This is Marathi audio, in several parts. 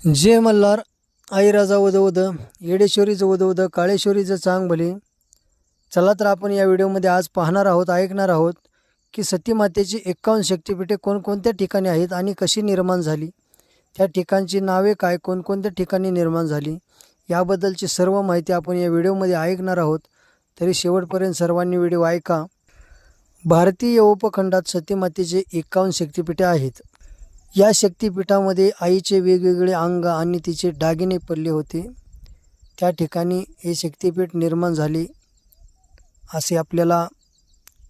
जय मल्हार. आई राजा वद वद, येडेश्वरीचं वद वद, काळेश्वरीचं चांग भले. चला तर आपण या व्हिडिओमध्ये आज पाहणार आहोत, ऐकणार आहोत की सती मातेची 51 शक्तिपीठे कोणकोणत्या ठिकाणी आहेत आणि कशी निर्माण झाली, त्या ठिकाणची नावे काय, कोणकोणत्या ठिकाणी निर्माण झाली, याबद्दलची सर्व माहिती आपण या व्हिडिओमध्ये ऐकणार आहोत. तरी शेवटपर्यंत सर्वांनी व्हिडिओ ऐका. भारतीय उपखंडात सती मातेचे 51 शक्तिपीठे आहेत. या शक्तिपीठामध्ये आईचे वेगवेगळे अंग आणि तिचे दागिने पडले होते. त्या ठिकाणी हे शक्तिपीठ निर्माण झाले असे आपल्याला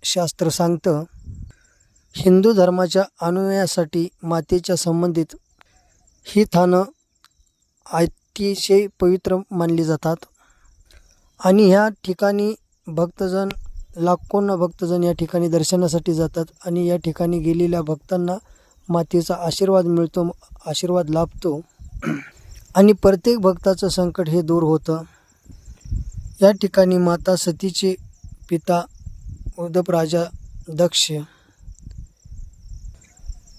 शास्त्र सांगतं. हिंदू धर्माच्या अनुयायासाठी मातेच्या संबंधित ही स्थानं अतिशय पवित्र मानली जातात आणि ह्या ठिकाणी भक्तजन लाखोंना भक्तजन या ठिकाणी दर्शनासाठी जातात आणि या ठिकाणी गेलेल्या भक्तांना मातेचा आशीर्वाद मिळतो, आशीर्वाद लाभतो आणि प्रत्येक भक्ताचं संकट हे दूर होतं. या ठिकाणी माता सतीचे पिता उद्धव राजा दक्ष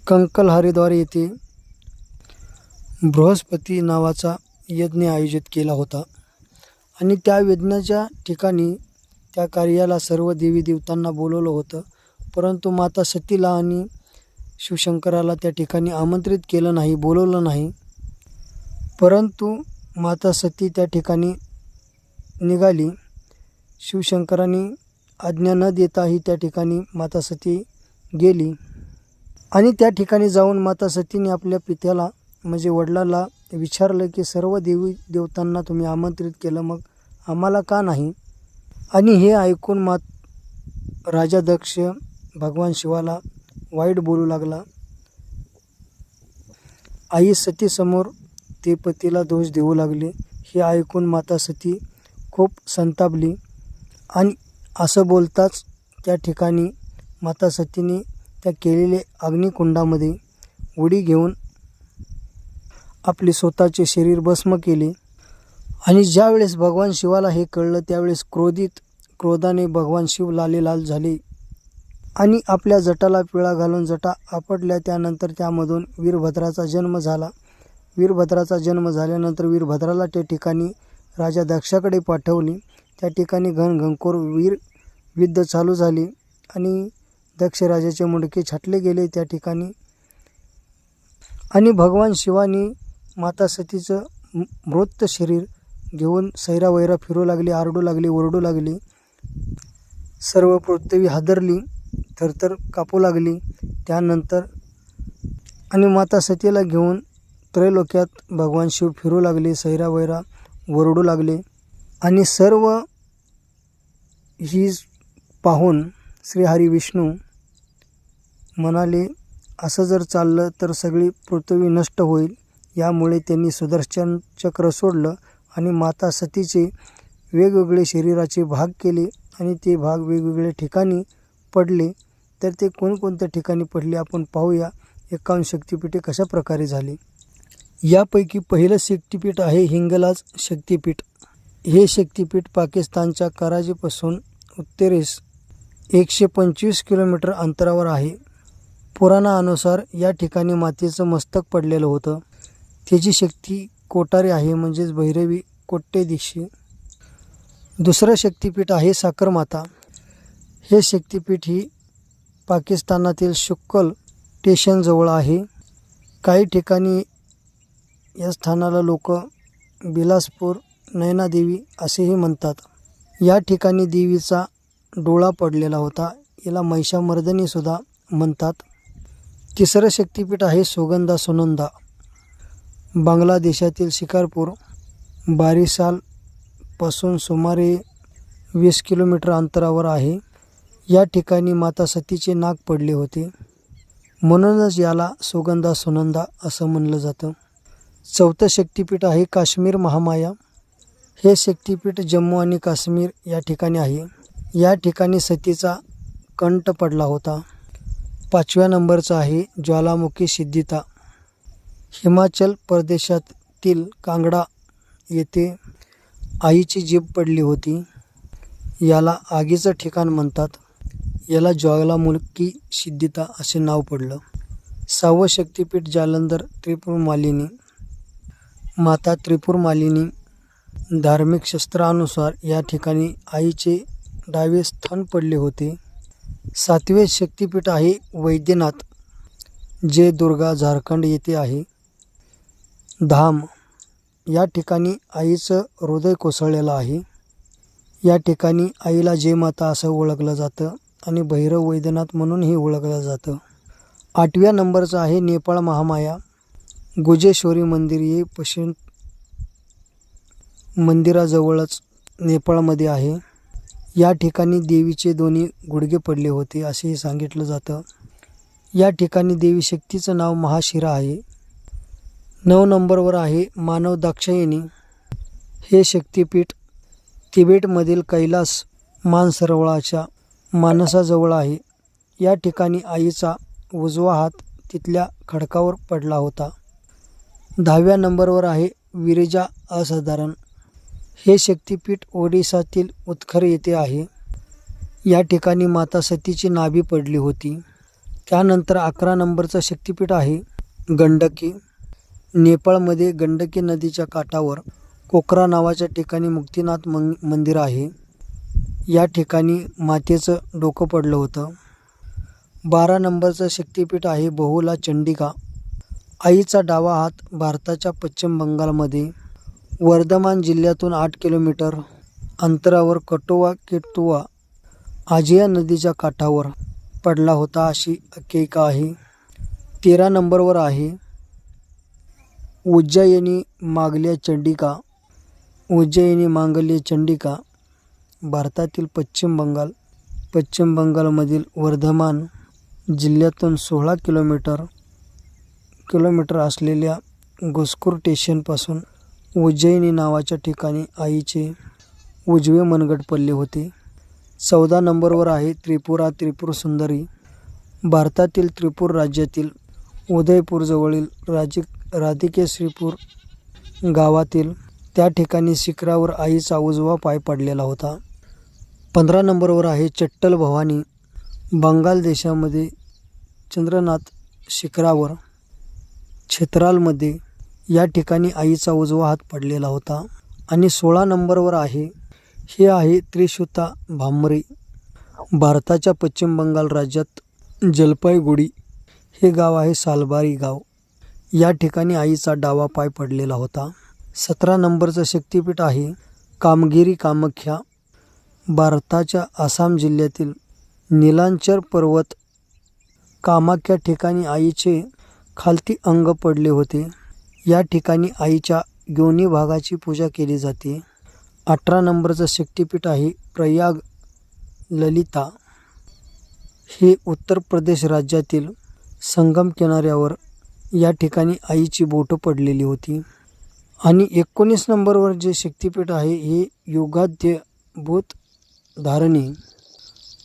कंकलहारीद्वारे येथे बृहस्पती नावाचा यज्ञ आयोजित केला होता आणि त्या यज्ञाच्या ठिकाणी त्या कार्याला सर्व देवी देवतांना बोलवलं होतं. परंतु माता सतीला आणि शिवशंकराला त्या ठिकाणी आमंत्रित केलं नाही, बोलवलं नाही. परंतु माता सती त्या ठिकाणी निघाली. शिवशंकरांनी आज्ञा न देताही त्या ठिकाणी माता सती गेली आणि त्या ठिकाणी जाऊन माता सतीने आपल्या पित्याला म्हणजे वडिलाला विचारलं की सर्व देवी देवतांना तुम्ही आमंत्रित केलं, मग आम्हाला का नाही? आणि हे ऐकून राजा दक्ष भगवान शिवाला वाईट बोलू लागला. आई सतीसमोर ते पतीला दोष देऊ लागले. हे ऐकून माता सती खूप संतापली आणि असं बोलताच त्या ठिकाणी माता सतीने त्या केलेले अग्निकुंडामध्ये उडी घेऊन आपले स्वतःचे शरीर भस्म केले. आणि ज्यावेळेस भगवान शिवाला हे कळलं त्यावेळेस क्रोधाने भगवान शिव लाल झाले आणि आपल्या जटाला पिळा घालून जटा आपटल्या. त्यानंतर त्यामधून वीरभद्राचा जन्म झाला. वीरभद्राचा जन्म झाल्यानंतर वीरभद्राला त्या ठिकाणी राजा दक्षाकडे पाठवले. त्या ठिकाणी घनघोर युद्ध चालू झाले आणि दक्ष राजाचे मुंडके छाटले गेले त्या ठिकाणी. आणि भगवान शिवानी माता सतीचं मृत शरीर घेऊन सैरावैरा फिरू लागले, आरडू लागले, ओरडू लागले. सर्व पृथ्वी हादरली, थरथर कापू लागली. त्यानंतर आणि माता सतीला घेऊन त्रैलोक्यात भगवान शिव फिरू लागले, सैरावैरा ओरडू लागले. आणि सर्व ही पाहून श्रीहरी विष्णू म्हणाले, असं जर चाललं तर सगळी पृथ्वी नष्ट होईल. यामुळे त्यांनी सुदर्शन चक्र सोडलं आणि माता सतीचे वेगवेगळे शरीराचे भाग केले आणि ते भाग वेगवेगळ्या ठिकाणी पडले. तर ते कोणकोणत्या ठिकाणी पडले आपण पाहूया. 51 शक्तिपीठे कशा प्रकारे झाली. यापैकी पहिलं शक्तिपीठ आहे हिंगलाज शक्तिपीठ. हे शक्तिपीठ पाकिस्तानच्या कराचीपासून उत्तरेस 125 किलोमीटर अंतरावर आहे. पुराणानुसार या ठिकाणी मातेचं मस्तक पडलेलं होतं. त्याची शक्ती कोटारे आहे, म्हणजेच भैरवी कोट्टेदिशी. दुसरं शक्तिपीठ आहे साकरमाता. हे शक्तिपीठ ही पाकिस्तानातील शुक्ल स्टेशनजवळ आहे. काही ठिकाणी या स्थानाला लोक बिलासपूर नैनादेवी असेही म्हणतात. या ठिकाणी देवीचा डोळा पडलेला होता. याला महिषामर्दिनीसुद्धा म्हणतात. तिसरं शक्तिपीठ आहे सुगंधा सुनंदा. बांगलादेशातील शिकारपूर बारिसालपासून सुमारे 20 किलोमीटर अंतरावर आहे. या ठिकाणी माता सतीचे नाग पडले होते, म्हणूनच याला सुगंधा सुनंदा असं म्हणलं जातं. चौथं शक्तिपीठ आहे काश्मीर महामाया. हे शक्तिपीठ जम्मू आणि काश्मीर या ठिकाणी आहे. या ठिकाणी सतीचा कंठ पडला होता. 5व्या नंबरचा आहे ज्वालामुखी सिद्धिता. हिमाचल प्रदेशातील कांगडा येथे आईची जीभ पडली होती. याला आगीचं ठिकाण म्हणतात. याला ज्वालामुखी सिद्धिता असे नाव पडलं. 6वं शक्तिपीठ जालंधर त्रिपुरमालिनी. माता त्रिपुर मालिनी धार्मिक शास्त्रानुसार या ठिकाणी आईचे डावे स्थान पडले होते. 7वे शक्तिपीठ आहे वैद्यनाथ, जे दुर्गा झारखंड येथे आहे. धाम या ठिकाणी आईचं हृदय कोसळलेलं आहे. या ठिकाणी आईला जय माता असं ओळखलं जातं आणि भैरव वैद्यनाथ म्हणूनही ओळखलं जातं. 8व्या नंबरचं आहे नेपाळ महामाया गुजेश्वरी मंदिर. हे पश्चिम मंदिराजवळच नेपाळमध्ये आहे. या ठिकाणी देवीचे दोन्ही गुडघे पडले होते असेही सांगितलं जातं. या ठिकाणी देवी शक्तीचं नाव महाशिरा आहे. 9 नंबरवर आहे मानव दाक्षायणी. हे शक्तिपीठ तिबेटमधील कैलास मानसरोवराच्या मानसाजवळ आहे. या ठिकाणी आईचा उजवा हात तिथल्या खडकावर पडला होता. 10व्या नंबरवर आहे विरजा असाधारण. हे शक्तिपीठ ओडिसातील उत्खर येथे आहे. या ठिकाणी माता सतीची नाभी पडली होती. त्यानंतर 11 नंबरचं शक्तिपीठ आहे गंडकी. नेपाळमध्ये गंडकी नदीच्या काठावर कोकरा नावाच्या ठिकाणी मुक्तिनाथ मंदिर आहे. या ठिकाणी मातेचं डोकं पडलं होतं. 12 नंबरचं शक्तिपीठ आहे बहुला चंडिका. आईचा डावा हात भारताच्या पश्चिम बंगालमध्ये वर्धमान जिल्ह्यातून 8 किलोमीटर अंतरावर कटोवा केटुवा आजिया नदीच्या काठावर पडला होता अशी आख्यायिका आहे. 13 नंबरवर आहे उज्जयिनी मांगल्य चंडिका. उज्जयिनी मांगल्य चंडिका भारतातील पश्चिम बंगालमधील वर्धमान जिल्ह्यातून 16 किलोमीटर असलेल्या घुसखोर स्टेशनपासून उज्जयिनी नावाच्या ठिकाणी आईचे उजवे मनगट पडले होते. 14 नंबरवर आहे त्रिपुर सुंदरी. भारतातील त्रिपुर राज्यातील उदयपूरजवळील राधिकेश्वरपूर गावातील त्या ठिकाणी शिखरावर आईचा उजवा पाय पडलेला होता. 15 नंबरवर आहे चट्टल भवानी. बंगाल देशामध्ये चंद्रनाथ शिखरावर छेत्रालमध्ये या ठिकाणी आईचा उजवा हात पडलेला होता. आणि 16 नंबरवर आहे हे आहे त्रिशुता भामरी. भारताच्या पश्चिम बंगाल राज्यात जलपाईगुडी हे गाव आहे सालबारी गाव. या ठिकाणी आईचा डावा पाय पडलेला होता. 17 नंबरचं शक्तिपीठ आहे कामगिरी कामाख्या. भारताच्या आसाम जिल्ह्यातील नीलांचल पर्वत कामाख्या ठिकाणी आईचे खालती अंग पडले होते. या ठिकाणी आईच्या योनी भागाची पूजा केली जाते. 18 नंबरचं शक्तिपीठ आहे प्रयाग ललिता. हे उत्तर प्रदेश राज्यातील संगम किनाऱ्यावर या ठिकाणी आईची बोटं पडलेली होती. आणि 19 नंबरवर जे शक्तिपीठ आहे हे योगाद्यभूत धारणी.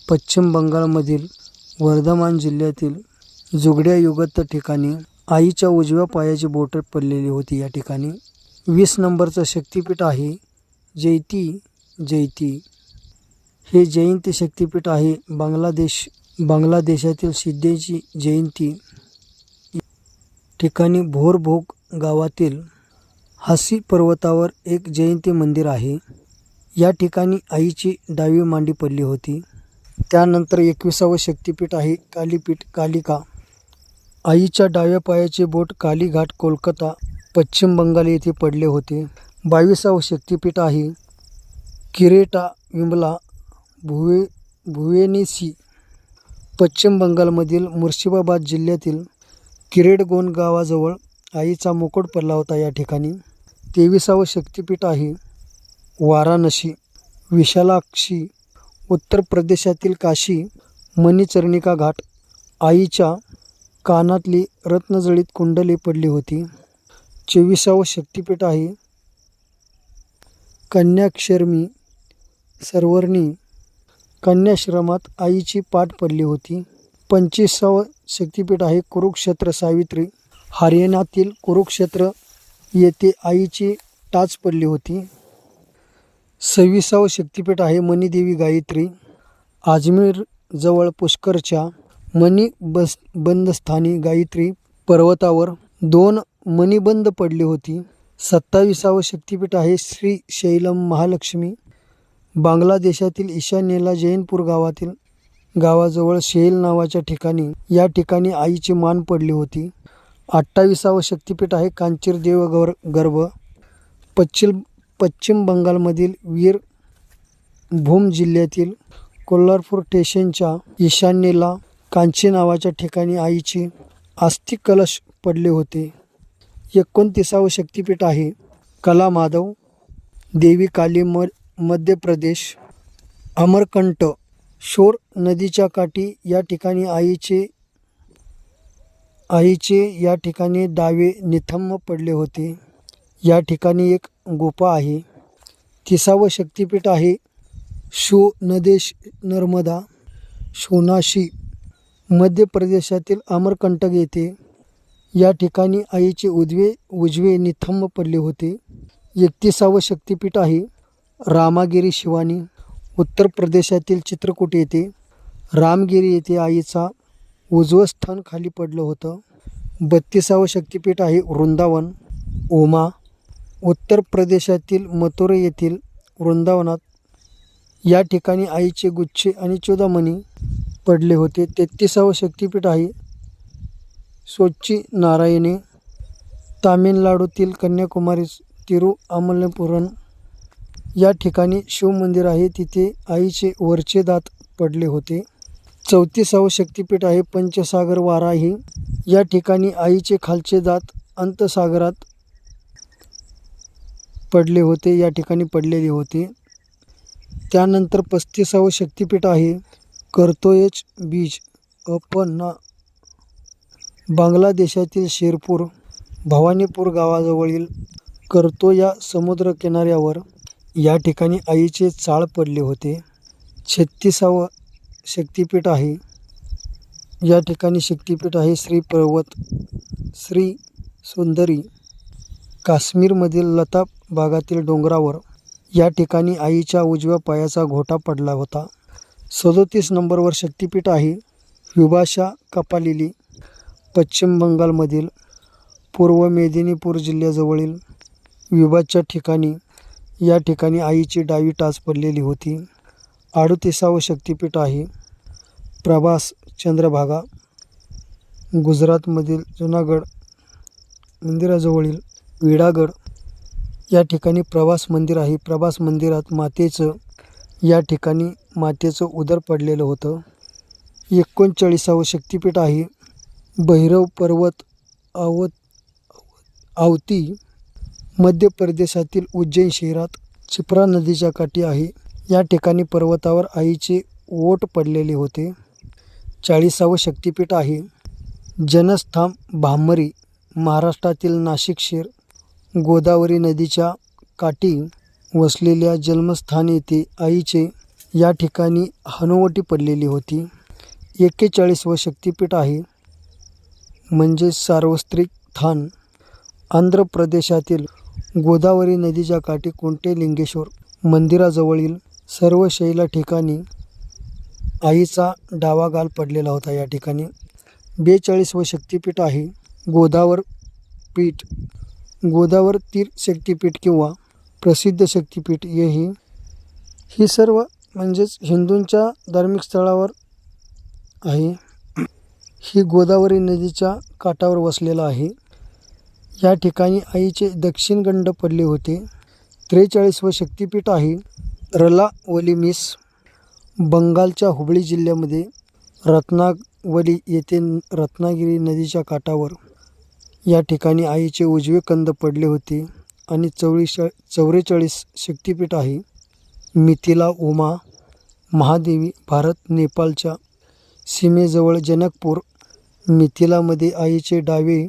पश्चिम बंगालमधील वर्धमान जिल्ह्यातील जुगड्या युगत ठिकाणी आईच्या उजव्या पायाची बोटं पडलेली होती. या ठिकाणी 20 नंबरचं शक्तिपीठ आहे जैती. हे जयंती शक्तिपीठ आहे बांगलादेशातील सिद्धेची जयंती ठिकाणी भोरभोग गावातील हासी पर्वतावर एक जयंती मंदिर आहे. या ठिकाणी आईची डावी मांडी पडली होती. त्यानंतर 21वं शक्तिपीठ आहे कालीपीठ कालिका. आईच्या डाव्या पायाचे बोट कालीघाट कोलकाता पश्चिम बंगाल येथे पडले होते. 22वं शक्तिपीठ आहे किरेटा विमला भुवेनेसी. पश्चिम बंगालमधील मुर्शिदाबाद जिल्ह्यातील किरेडगोन गावाजवळ आईचा मुकुट पडला होता. या ठिकाणी 23वं शक्तिपीठ आहे वाराणसी. विशालाक्षी. उत्तर प्रदेशातील काशी मणिचर्णिका घाट. आईच्या कानातली रत्नजडित कुंडले पडली होती. 24वं शक्तिपीठ आहे कन्याक्षरमी सरवर्णी. कन्याश्रमात आईची पाठ पडली होती. 25वं शक्तिपीठ आहे कुरुक्षेत्र सावित्री. हरियाणातील कुरुक्षेत्र येथे आईची टाच पडली होती. 26वं शक्तिपीठ आहे मणिदेवी गायत्री. अजमेर जवळ पुष्करच्या मणिबंधस्थानी गायत्री पर्वतावर 2 मणिबंध पडली होती. 27वे शक्तिपीठ आहे श्री शैलम महालक्ष्मी. बांगलादेशातील ईशान्येला जैनपूर गावाजवळ शेल नावाच्या ठिकाणी या ठिकाणी आईची मान पडली होती. 28वे शक्तिपीठ आहे कांचीर देवगर्भ. पश्चिम बंगालमधील वीरभूम जिल्ह्यातील कोल्हापूर स्टेशनच्या ईशान्येला कांची नावाच्या ठिकाणी आईची अस्थिकलश पडले होते. 29वे शक्तिपीठ आहे कलामाधव देवी काली मध्य प्रदेश. अमरकंट शोर नदीच्या काठी या ठिकाणी आईचे या ठिकाणी डावे निथंब पडले होते. या ठिकाणी एक गुफा आहे. 30वे शक्तिपीठ आहे शो नदेश नर्मदा शोनाशी मध्य प्रदेशातील अमरकंटक येथे या ठिकाणी आईचे उजवे निथंब पडले होते. 31वे शक्तिपीठ आहे रामागिरी शिवानी उत्तर प्रदेशातील चित्रकूट येथे. रामगिरी येथे आईचा उजवं स्थान खाली पडलं होतं. 32वे शक्तिपीठ आहे वृंदावन उमा उत्तर प्रदेशातील मथुरा येथील वृंदावनात या ठिकाणी आईचे गुच्छे आणि चूडामणी पडले होते. 33वे शक्तिपीठ आहे सोच्ची नारायणी तामिळनाडूतील कन्याकुमारी तिरुअमलपुरम या ठिकाणी शिवमंदिर आहे. तिथे आईचे वरचे दात पडले होते. 34वे शक्तिपीठ आहे पंचसागर वाराही. या ठिकाणी आईचे खालचे दात अंतसागरात पडले होते या ठिकाणी पडलेले होते. त्यानंतर 35वे शक्तिपीठ आहे कर्तोयच बीज अपना बांगलादेशातील शेरपूर भवानीपूर गावाजवळील कर्तो या समुद्रकिनाऱ्यावर या ठिकाणी आईचे चाळ पडले होते. 36वे शक्तिपीठ आहे या ठिकाणी शक्तिपीठ आहे श्री पर्वत श्री सुंदरी काश्मीरमधील लताप भागातील डोंगरावर या ठिकाणी आईच्या उजव्या पायाचा घोटा पडला होता. 37 नंबरवर शक्तिपीठ आहे विभाषा कपालिली पश्चिम बंगालमधील पूर्व मेदिनीपूर जिल्ह्याजवळील विभाच्या ठिकाणी या ठिकाणी आईची डावी टाच पडलेली होती. 38वे शक्तिपीठ आहे प्रभास चंद्रभागा गुजरातमधील जुनागड मंदिराजवळील विडागड या ठिकाणी प्रभास मंदिर आहे. प्रभास मंदिरात या ठिकाणी मातेचं उदर पडलेलं होतं. 39वे शक्तिपीठ आहे भैरव पर्वत आवती मध्य प्रदेशातील उज्जैन शहरात क्षिप्रा नदीच्या काठी आहे. या ठिकाणी पर्वतावर आईचे ओठ पडलेले होते. 40वे शक्तिपीठ आहे जनस्थान भामरी महाराष्ट्रातील नाशिक शहर गोदावरी नदीच्या काठी वसलेल्या जन्मस्थान येथे आईचे या ठिकाणी हनुवटी पडलेली होती. 41वे शक्तिपीठ आहे म्हणजे सार्वत्रिक थान आंध्र प्रदेशातील गोदावरी नदीच्या काठी कुंटेलिंगेश्वर मंदिराजवळील सर्व शैला ठिकाणी आईचा डावा गाल पडलेला होता. या ठिकाणी 42वे शक्तिपीठ आहे गोदावर तीर शक्तिपीठ किंवा प्रसिद्ध शक्तिपीठ. ही सर्व म्हणजेच हिंदूंच्या धार्मिक स्थळावर आहे. ही गोदावरी नदीच्या काठावर वसलेला आहे. या ठिकाणी आईचे दक्षिणगंड पडले होते. 43वे शक्तिपीठ आहे रलावली बंगालच्या हुबळी जिल्ह्यामध्ये रत्नावली येथे रत्नागिरी नदीच्या काठावर या ठिकाणी आईचे उजवे कंद पडले होते. आणि 44 शक्तिपीठ आहे मिथिला उमा महादेवी भारत नेपाळच्या सीमेजवळ जनकपूर मिथिलामध्ये आईचे डावे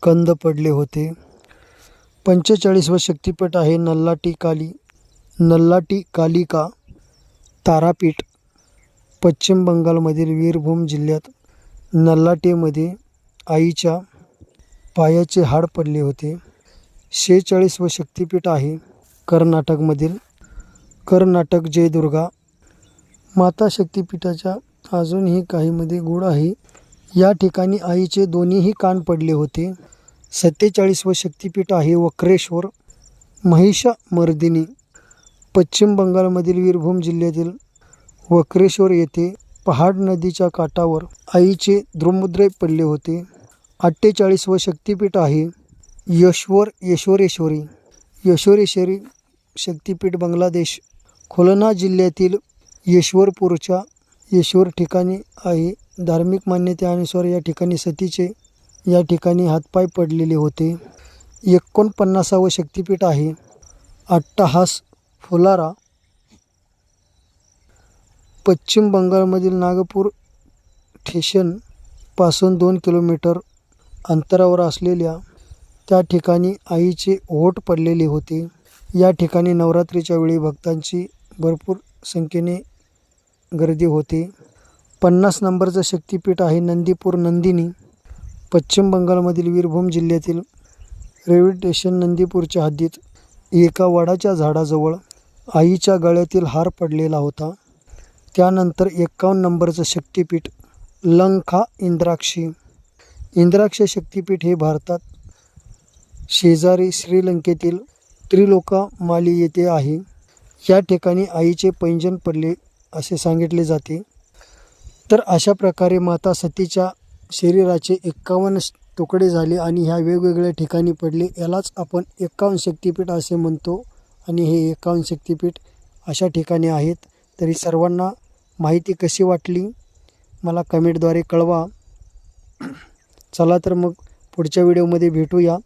कंद पडले होते. 45वे शक्तिपीठ आहे नल्लाटी कालिका तारापीठ पश्चिम बंगालमधील वीरभूम जिल्ह्यात नल्लाटेमध्ये आईच्या पायाचे हाड पडले होते. 46वे शक्तिपीठ आहे कर्नाटक जयदुर्गा माता शक्तिपीठाच्या अजूनही काहीमध्ये गुण आहे. या ठिकाणी आईचे दोन्हीही कान पडले होते. 47वे शक्तिपीठ आहे वक्रेश्वर महिषामर्दिनी. पश्चिम बंगालमधील वीरभूम जिल्ह्यातील वक्रेश्वर येथे पहाड नदीच्या काठावर आईचे द्रुमद्रे पडले होते. 48वे शक्तिपीठ आहे येश्वरेश्वरी. येश्वरेश्वरी शक्तिपीठ बांगलादेश खुलना जिल्ह्यातील येश्वरपूरच्या येश्वर ठिकाणी आहे. धार्मिक मान्यतेनुसार या ठिकाणी सतीचे या ठिकाणी हातपाय पडलेले होते. 49वे शक्तिपीठ आहे अट्टाहास फुलारा. पश्चिम बंगालमधील नागपूर स्टेशन पासून 2 किलोमीटर अंतरावर असलेल्या त्या ठिकाणी आईचे ओठ पडलेले होते. या ठिकाणी नवरात्रीच्या वेळी भक्तांची भरपूर संख्येने गर्दी होते. 50 नंबरचं शक्तिपीठ आहे नंदीपूर नंदिनी. पश्चिम बंगालमधील वीरभूम जिल्ह्यातील रेल्वे स्टेशन नंदीपूरच्या हद्दीत एका वडाच्या झाडाजवळ आईच्या गळ्यातील हार पडलेला होता. त्यानंतर 51 नंबरचं शक्तिपीठ लंका इंद्राक्षी. इंद्राक्ष शक्तिपीठ हे भारतात शेजारी श्रीलंकेतील त्रिलोकामाली येथे आहे. या ठिकाणी आईचे पैंजण पडले असे सांगितले जाते. तर अशा प्रकारे माता सतीच्या शरीराचे 51 तुकडे झाले आणि ह्या वेगवेगळ्या ठिकाणी पडले. यालाच आपण 51 शक्तिपीठ असे म्हणतो आणि हे 51 शक्तिपीठ अशा ठिकाणी आहेत. तरी सर्वांना माहिती कशी वाटली मला कमेंटद्वारे कळवा. चला तर मग पुढच्या व्हिडिओमध्ये भेटूया.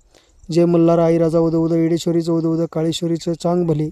जय मल्हार आई राजा उदो उदो येडेश्वरीचं उदो उदो काळेश्वरीचं चांग भले.